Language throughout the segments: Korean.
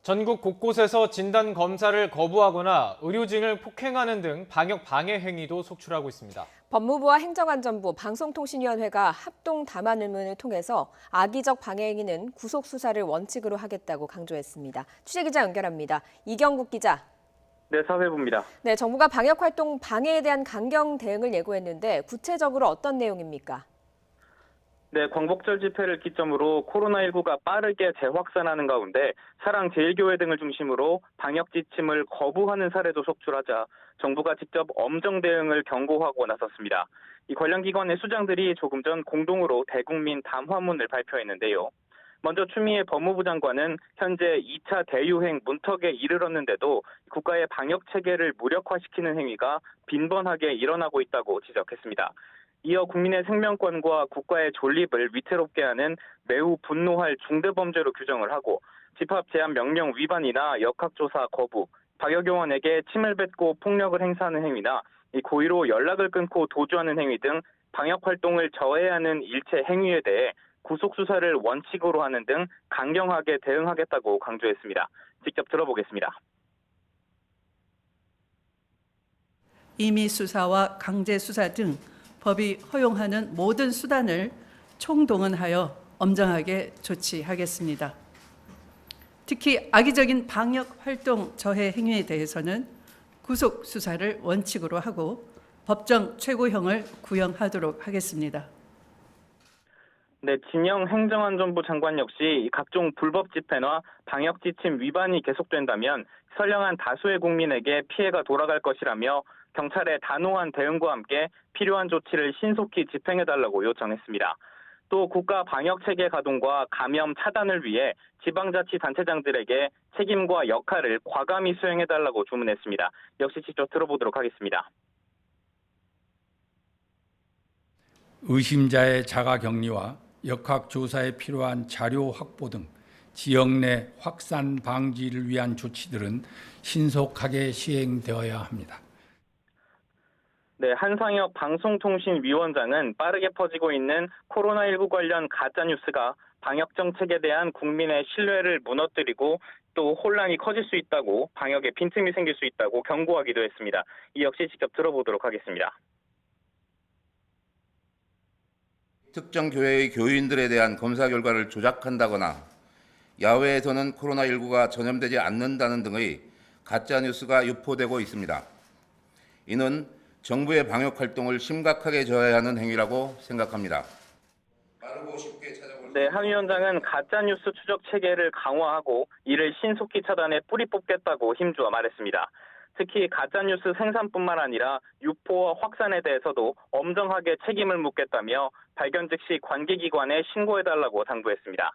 전국 곳곳에서 진단 검사를 거부하거나 의료진을 폭행하는 등 방역 방해 행위도 속출하고 있습니다. 법무부와 행정안전부, 방송통신위원회가 합동 담화문을 통해서 악의적 방해 행위는 구속 수사를 원칙으로 하겠다고 강조했습니다. 취재기자 연결합니다. 이경국 기자. 네, 사회부입니다. 네, 정부가 방역 활동 방해에 대한 강경 대응을 예고했는데 구체적으로 어떤 내용입니까? 네, 광복절 집회를 기점으로 코로나19가 빠르게 재확산하는 가운데 사랑제일교회 등을 중심으로 방역 지침을 거부하는 사례도 속출하자 정부가 직접 엄정 대응을 경고하고 나섰습니다. 이 관련 기관의 수장들이 조금 전 공동으로 대국민 담화문을 발표했는데요. 먼저 추미애 법무부 장관은 현재 2차 대유행 문턱에 이르렀는데도 국가의 방역 체계를 무력화시키는 행위가 빈번하게 일어나고 있다고 지적했습니다. 이어 국민의 생명권과 국가의 존립을 위태롭게 하는 매우 분노할 중대범죄로 규정을 하고 집합 제한 명령 위반이나 역학조사 거부, 방역요원에게 침을 뱉고 폭력을 행사하는 행위나 고의로 연락을 끊고 도주하는 행위 등 방역활동을 저해하는 일체 행위에 대해 구속수사를 원칙으로 하는 등 강경하게 대응하겠다고 강조했습니다. 직접 들어보겠습니다. 임의 수사와 강제 수사 등 법이 허용하는 모든 수단을 총동원하여 엄정하게 조치하겠습니다. 특히 악의적인 방역 활동 저해 행위에 대해서는 구속 수사를 원칙으로 하고 법정 최고형을 구형하도록 하겠습니다. 네, 진영 행정안전부 장관 역시 각종 불법 집회나 방역 지침 위반이 계속된다면 선량한 다수의 국민에게 피해가 돌아갈 것이라며 경찰의 단호한 대응과 함께 필요한 조치를 신속히 집행해달라고 요청했습니다. 또 국가 방역체계 가동과 감염 차단을 위해 지방자치단체장들에게 책임과 역할을 과감히 수행해달라고 주문했습니다. 역시 직접 들어보도록 하겠습니다. 의심자의 자가격리와 역학조사에 필요한 자료 확보 등 지역 내 확산 방지를 위한 조치들은 신속하게 시행되어야 합니다. 네, 한상혁 방송통신위원장은 빠르게 퍼지고 있는 코로나19 관련 가짜뉴스가 방역정책에 대한 국민의 신뢰를 무너뜨리고 또 혼란이 커질 수 있다고, 방역에 빈틈이 생길 수 있다고 경고하기도 했습니다. 이 역시 직접 들어보도록 하겠습니다. 특정 교회의 교인들에 대한 검사 결과를 조작한다거나 야외에서는 코로나19가 전염되지 않는다는 등의 가짜뉴스가 유포되고 있습니다. 이는 정부의 방역 활동을 심각하게 저해하는 행위라고 생각합니다. 빠르고 쉽게 찾아볼 네, 한 위원장은 가짜뉴스 추적 체계를 강화하고 이를 신속히 차단해 뿌리 뽑겠다고 힘주어 말했습니다. 특히 가짜뉴스 생산뿐만 아니라 유포와 확산에 대해서도 엄정하게 책임을 묻겠다며 발견 즉시 관계기관에 신고해달라고 당부했습니다.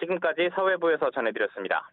지금까지 사회부에서 전해드렸습니다.